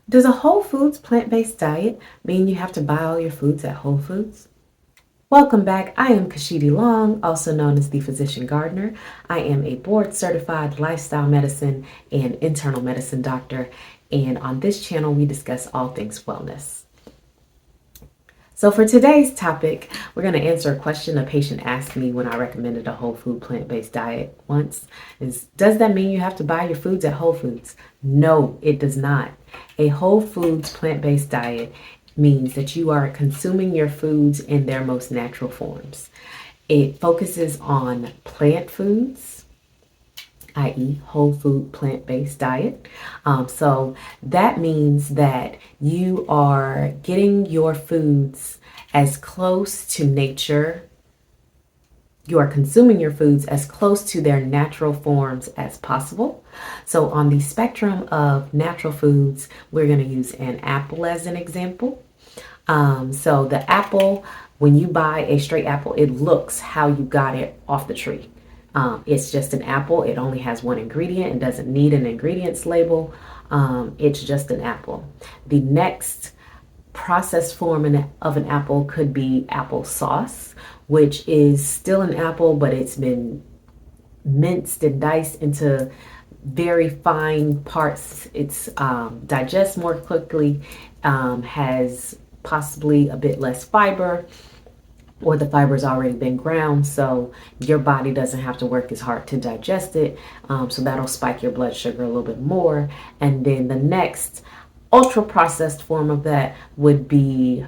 Does a Whole Foods plant-based diet mean you have to buy all your foods at Whole Foods? Welcome back. I am Kashidi Long, also known as the Physician Gardener. I am a board certified lifestyle medicine and internal medicine doctor, and on this channel we discuss all things wellness. So for today's topic, we're going to answer a question a patient asked me when I recommended a whole food plant-based diet once. Does that mean you have to buy your foods at Whole Foods? No, it does not. A whole foods plant-based diet means that you are consuming your foods in their most natural forms. It focuses on plant foods, i.e. whole food plant-based diet. So that means that you are getting your foods as close to nature. You are consuming your foods as close to their natural forms as possible. So on the spectrum of natural foods, we're going to use an apple as an example. So the apple, when you buy a straight apple, it looks how you got it off the tree. It's just an apple. It only has one ingredient and doesn't need an ingredients label. It's just an apple. The next processed form of an apple could be applesauce, which is still an apple, but it's been minced and diced into very fine parts. It's digests more quickly, has possibly a bit less fiber, or the fiber's already been ground, so your body doesn't have to work as hard to digest it. So that'll spike your blood sugar a little bit more. And then the next ultra processed form of that would be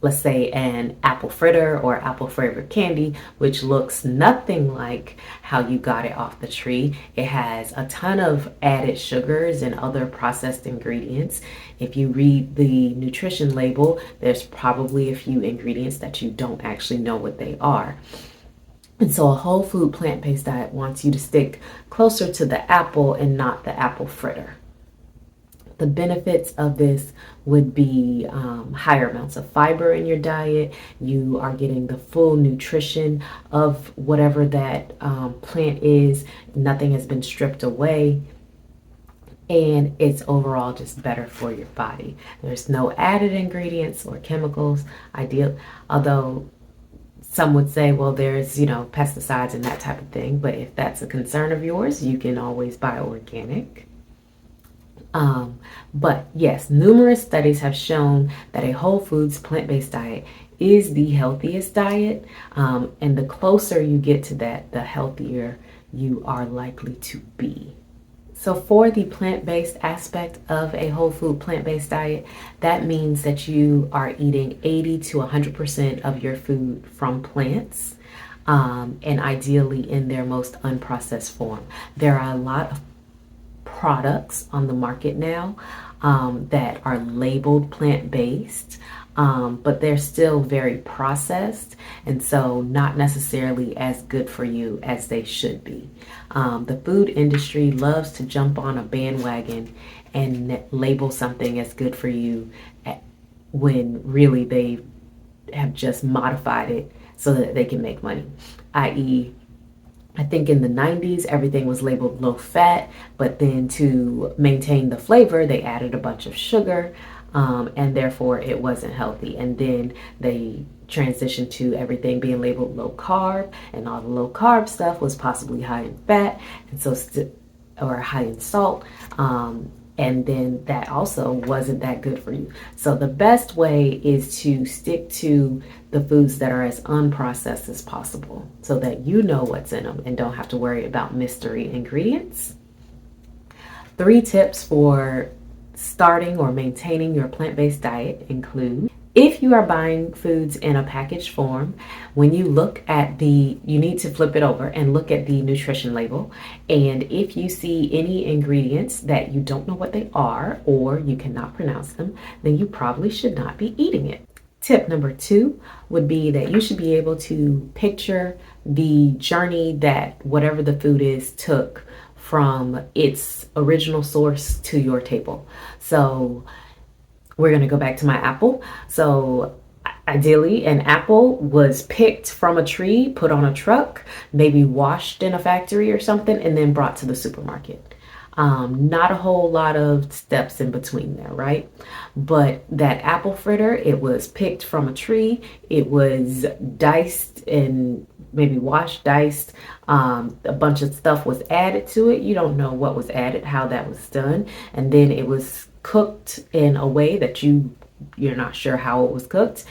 let's say an apple fritter or apple flavored candy, which looks nothing like how you got it off the tree. It has a ton of added sugars and other processed ingredients. If you read the nutrition label, there's probably a few ingredients that you don't actually know what they are. And so a whole food plant-based diet wants you to stick closer to the apple and not the apple fritter. The benefits of this would be higher amounts of fiber in your diet. You are getting the full nutrition of whatever that plant is. Nothing has been stripped away. And it's overall just better for your body. There's no added ingredients or chemicals, although some would say, well, there's, pesticides and that type of thing. But if that's a concern of yours, you can always buy organic. But yes, numerous studies have shown that a whole foods plant-based diet is the healthiest diet. And the closer you get to that, the healthier you are likely to be. So for the plant-based aspect of a whole food plant-based diet, that means that you are eating 80 to 100% of your food from plants, and ideally in their most unprocessed form. There are a lot of products on the market now that are labeled plant-based, but they're still very processed, and so not necessarily as good for you as they should be. The food industry loves to jump on a bandwagon and label something as good for you when really they have just modified it so that they can make money, i.e., I think in the 90s, everything was labeled low fat, but then to maintain the flavor, they added a bunch of sugar, and therefore it wasn't healthy. And then they transitioned to everything being labeled low carb, and all the low carb stuff was possibly high in fat, and so or high in salt. And then that also wasn't that good for you. So the best way is to stick to the foods that are as unprocessed as possible so that you know what's in them and don't have to worry about mystery ingredients. 3 tips for starting or maintaining your plant-based diet include: if you are buying foods in a packaged form, when you look at you need to flip it over and look at the nutrition label. And if you see any ingredients that you don't know what they are or you cannot pronounce them, then you probably should not be eating it. Tip number 2 would be that you should be able to picture the journey that whatever the food is took from its original source to your table. So we're going to go back to my apple. So ideally, an apple was picked from a tree, put on a truck, maybe washed in a factory or something, and then brought to the supermarket. Not a whole lot of steps in between there, right? But that apple fritter, it was picked from a tree, it was diced and maybe washed, diced. A bunch of stuff was added to it. You don't know what was added, how that was done. And then it was cooked in a way that you're not sure how it was cooked,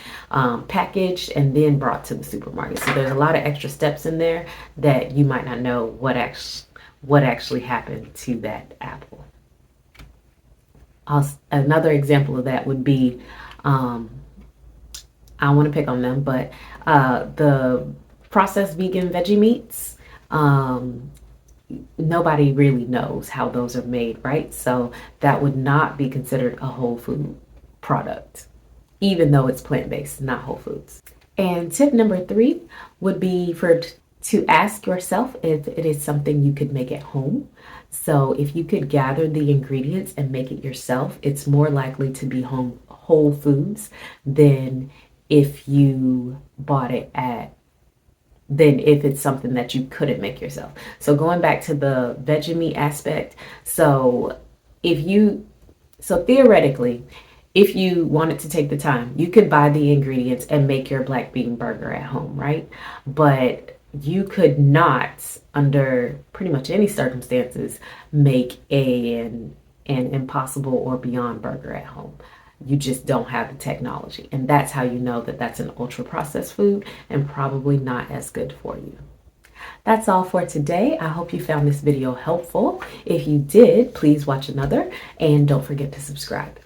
packaged, and then brought to the supermarket. So there's a lot of extra steps in there that you might not know what actually happened to that apple. Another example of that would be, I don't want to pick on them, but the processed vegan veggie meats. Nobody really knows how those are made, right? So that would not be considered a whole food product, even though it's plant-based, not whole foods. And tip number 3 would be to ask yourself if it is something you could make at home. So if you could gather the ingredients and make it yourself, it's more likely to be whole foods than if you bought it than if it's something that you couldn't make yourself. So going back to the Vegemite aspect, so theoretically, if you wanted to take the time, you could buy the ingredients and make your black bean burger at home, right? But you could not, under pretty much any circumstances, make an Impossible or Beyond burger at home. You just don't have the technology. And that's how you know that that's an ultra processed food and probably not as good for you. That's all for today. I hope you found this video helpful. If you did, please watch another and don't forget to subscribe.